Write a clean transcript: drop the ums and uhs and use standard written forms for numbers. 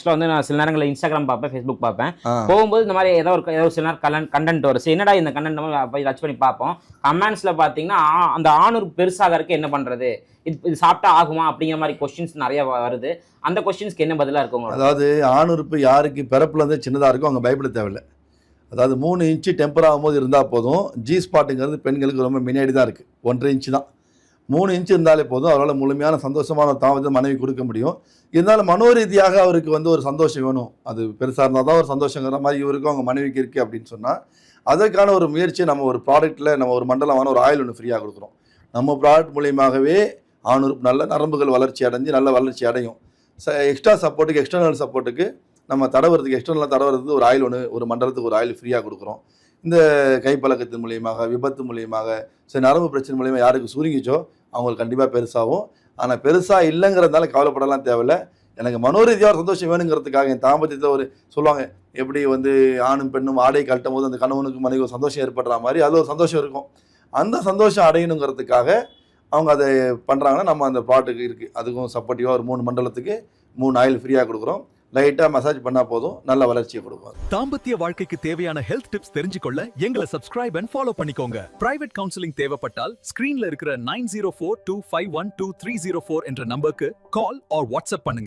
ஆக்சுவலாக வந்து நான் சில நேரங்களில் இன்ஸ்டாகிராம் பார்ப்பேன், ஃபேஸ்புக் பார்ப்பேன். போகும்போது இந்த மாதிரி ஏதோ சில நேரம் கண்டென்ட் வரும். என்னடா இந்த கண்டென்ட் போய் டச் பண்ணி பார்ப்போம். கமெண்ட்ஸில் பார்த்தீங்கன்னா அந்த ஆணுறுப்பு பெருசாகிறதுக்கு என்ன பண்ணுறது, இது சாப்பிட்டா ஆகுமா அப்படிங்கிற மாதிரி கொஸ்டின்ஸ் நிறைய வருது. அந்த கொஸ்டின்ஸ்க்கு என்ன பதிலாக இருக்கும்? அதாவது ஆணுறுப்பு யாருக்கு பிறப்புல இருந்து சின்னதாக இருக்கும் அவங்க பயப்பட தேவையில்லை. அதாவது 3 இன்ச்சு டெம்பர் ஆகும்போது இருந்தால் போதும். ஜி ஸ்பாட்டுங்கிறது பெண்களுக்கு ரொம்ப முன்னாடி தான் இருக்குது. 1.5 இன்ச்சு தான். 3 இன்ச்சு இருந்தாலே போதும். அவரால் முழுமையான சந்தோஷமான தாமதத்தை மனைவி கொடுக்க முடியும். இருந்தாலும் மனோரீதியாக அவருக்கு வந்து ஒரு சந்தோஷம் வேணும். அது பெருசாக இருந்தால் தான் ஒரு சந்தோஷங்கிற மாதிரி இவருக்கும் அவங்க மனைவிக்கு இருக்குது அப்படின்னு சொன்னால், அதற்கான ஒரு முயற்சியை நம்ம ஒரு ப்ராடக்ட்டில் நம்ம ஒரு மண்டலமான ஒரு ஆயில் ஒன்று ஃப்ரீயாக கொடுக்குறோம். நம்ம ப்ராடக்ட் மூலியமாகவே ஆணுறுப்பு நல்ல நரம்புகள் வளர்ச்சி அடைஞ்சு நல்ல வளர்ச்சி அடையும். எக்ஸ்ட்ரா சப்போர்ட்டுக்கு எக்ஸ்டர்னல் சப்போர்ட்டுக்கு நம்ம தடவுறதுக்கு எக்ஸ்டர்னலாக தடவுறதுக்கு ஒரு ஆயில் ஒன்று ஒரு மண்டலத்துக்கு ஒரு ஆயில் ஃப்ரீயாக கொடுக்குறோம். இந்த கைப்பழக்கத்தின் மூலியமாக, விபத்து மூலியமாக, சரி நரம்பு பிரச்சனை மூலியமாக யாருக்கு சுருங்கிச்சோ அவங்களுக்கு கண்டிப்பாக பெருசாகும். ஆனால் பெருசாக இல்லைங்கிறதுனால கவலைப்படலாம் தேவையில்லை. எனக்கு மனோரீதியாக ஒரு சந்தோஷம் வேணுங்கிறதுக்காக என் தாம்பத்தியத்தில் ஒரு சொல்லுவாங்க, எப்படி வந்து ஆணும் பெண்ணும் ஆடை கழட்டும் போது அந்த கணவனுக்கு மனைவி ஒரு சந்தோஷம் ஏற்படுற மாதிரி அதில் ஒரு சந்தோஷம் இருக்கும். அந்த சந்தோஷம் அடையணுங்கிறதுக்காக அவங்க அதை பண்ணுறாங்கன்னா நம்ம அந்த ப்ராடக்ட் இருக்குது. அதுக்கும் சப்போர்ட்டிவாக ஒரு 3 மண்டலத்துக்கு 3 ஆயில் ஃப்ரீயாக கொடுக்குறோம். லைட்டாக மசாஜ் பண்ணால் போதும், நல்ல வளர்ச்சியை கொடுக்கும். தாம்பத்திய வாழ்க்கைக்கு தேவையான ஹெல்த் டிப்ஸ் தெரிஞ்சுக்கொள்ள எங்களை சப்ஸ்கிரைப் அண்ட் ஃபாலோ பண்ணிக்கோங்க. பிரைவேட் கவுன்சிலிங் தேவைப்பட்டால் ஸ்கிரீன்ல இருக்கிற 9042512304 என்ற நம்பருக்கு கால் ஆர் வாட்ஸ்அப் பண்ணுங்க.